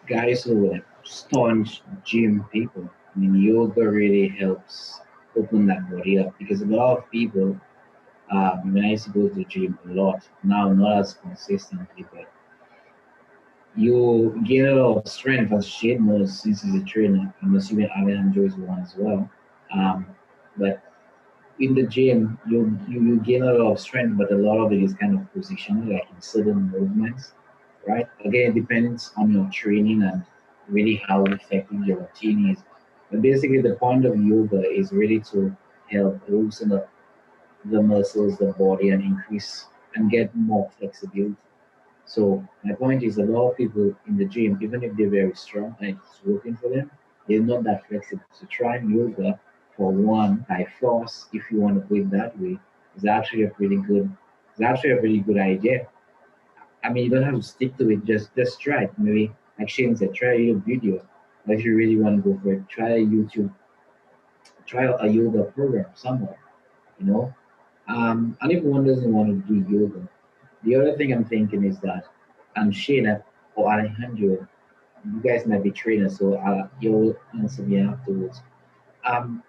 guys who are like staunch gym people. I mean, yoga really helps open that body up because a lot of people, when I used to go to the gym a lot, now not as consistently, but you gain a lot of strength as Shane knows since he's a trainer. I'm assuming Alan enjoys one as well. Um, but in the gym, you gain a lot of strength, but a lot of it is kind of positional, like in certain movements, right? Again, it depends on your training and really how effective your routine is. But basically, the point of yoga is really to help loosen up the muscles, the body, and increase and get more flexibility. So my point is, a lot of people in the gym, even if they're very strong and it's working for them, they're not that flexible. So trying yoga for one by force, if you want to put it that way, is actually a pretty good. It's actually a really good idea. I mean, you don't have to stick to it. Just try it. Maybe like Shane said, try a YouTube video. Or if you really want to go for it, try a YouTube, try a yoga program somewhere. You know, and if one doesn't want to do yoga, the other thing I'm thinking is that Shayna or Alejandro, you guys might be trainers, so you'll answer me afterwards. Um,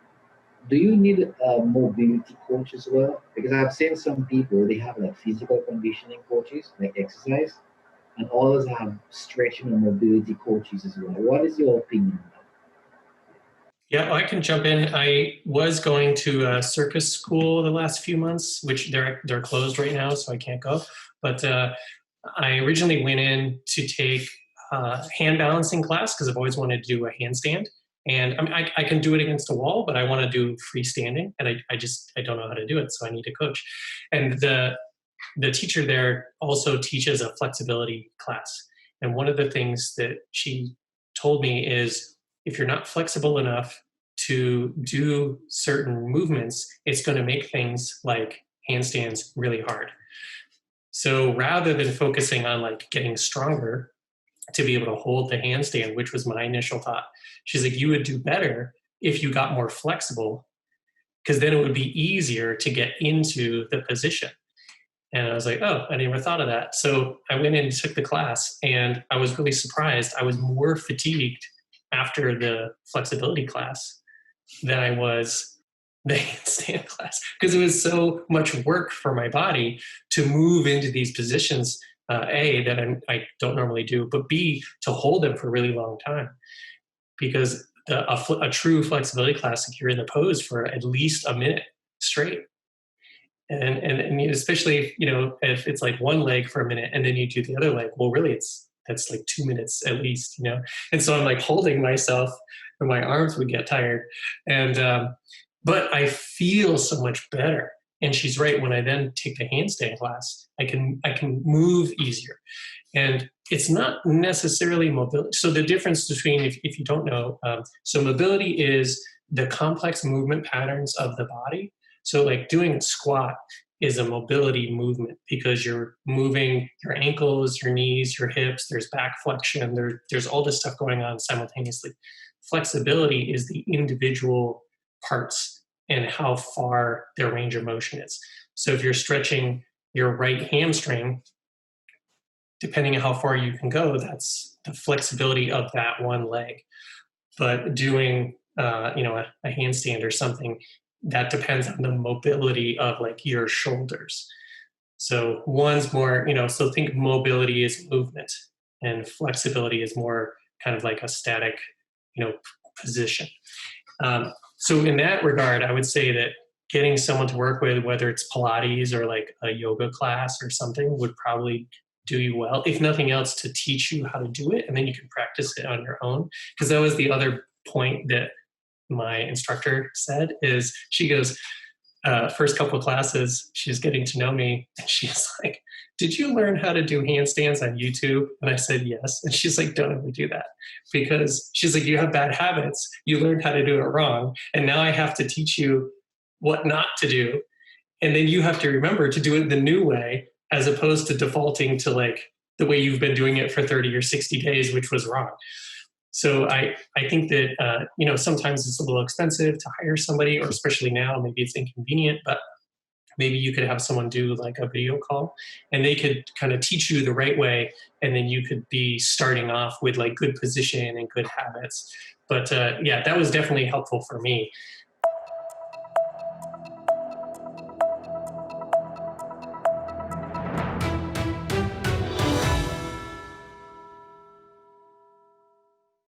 do you need a mobility coach as well? Because I've seen some people, they have like physical conditioning coaches, like exercise, and others have stretching and mobility coaches as well. What is your opinion on Yeah, I can jump in. I was going to a circus school the last few months, which they're closed right now, so I can't go. But I originally went in to take a hand balancing class because I've always wanted to do a handstand. And I mean, I can do it against a wall, but I want to do freestanding, and I don't know how to do it, so I need a coach. And the teacher there also teaches a flexibility class. And one of the things that she told me is, if you're not flexible enough to do certain movements, it's going to make things like handstands really hard. So rather than focusing on like getting stronger to be able to hold the handstand, which was my initial thought, she's like, you would do better if you got more flexible, because then it would be easier to get into the position. And I was like, oh, I never thought of that. So I went in and took the class, and I was really surprised. I was more fatigued after the flexibility class than I was the handstand class, because it was so much work for my body to move into these positions, A, that I don't normally do, but B, to hold them for a really long time. Because a true flexibility class, like, you're in the pose for at least a minute straight. And especially, if it's like one leg for a minute and then you do the other leg, well, really that's like 2 minutes at least. And so I'm like holding myself and my arms would get tired. And but I feel so much better. And she's right. When I then take the handstand class, I can move easier. And it's not necessarily mobility. So the difference between, if you don't know, so mobility is the complex movement patterns of the body. So like doing a squat is a mobility movement because you're moving your ankles, your knees, your hips, there's back flexion, there's all this stuff going on simultaneously. Flexibility is the individual parts and how far their range of motion is. So if you're stretching your right hamstring, depending on how far you can go, that's the flexibility of that one leg. But doing a handstand or something, that depends on the mobility of like your shoulders. So one's more, so think mobility is movement and flexibility is more kind of like a static, position. So in that regard, I would say that getting someone to work with, whether it's Pilates or like a yoga class or something, would probably do you well, if nothing else, to teach you how to do it. And then you can practice it on your own. Because that was the other point that my instructor said, is she goes, first couple of classes, she's getting to know me, and she's like, did you learn how to do handstands on YouTube? And I said, yes. And she's like, don't ever do that. Because she's like, you have bad habits. You learned how to do it wrong. And now I have to teach you what not to do. And then you have to remember to do it the new way, as opposed to defaulting to like the way you've been doing it for 30 or 60 days, which was wrong. So I think that, sometimes it's a little expensive to hire somebody, or especially now, maybe it's inconvenient, but maybe you could have someone do like a video call, and they could kind of teach you the right way, and then you could be starting off with like good position and good habits. But yeah, that was definitely helpful for me.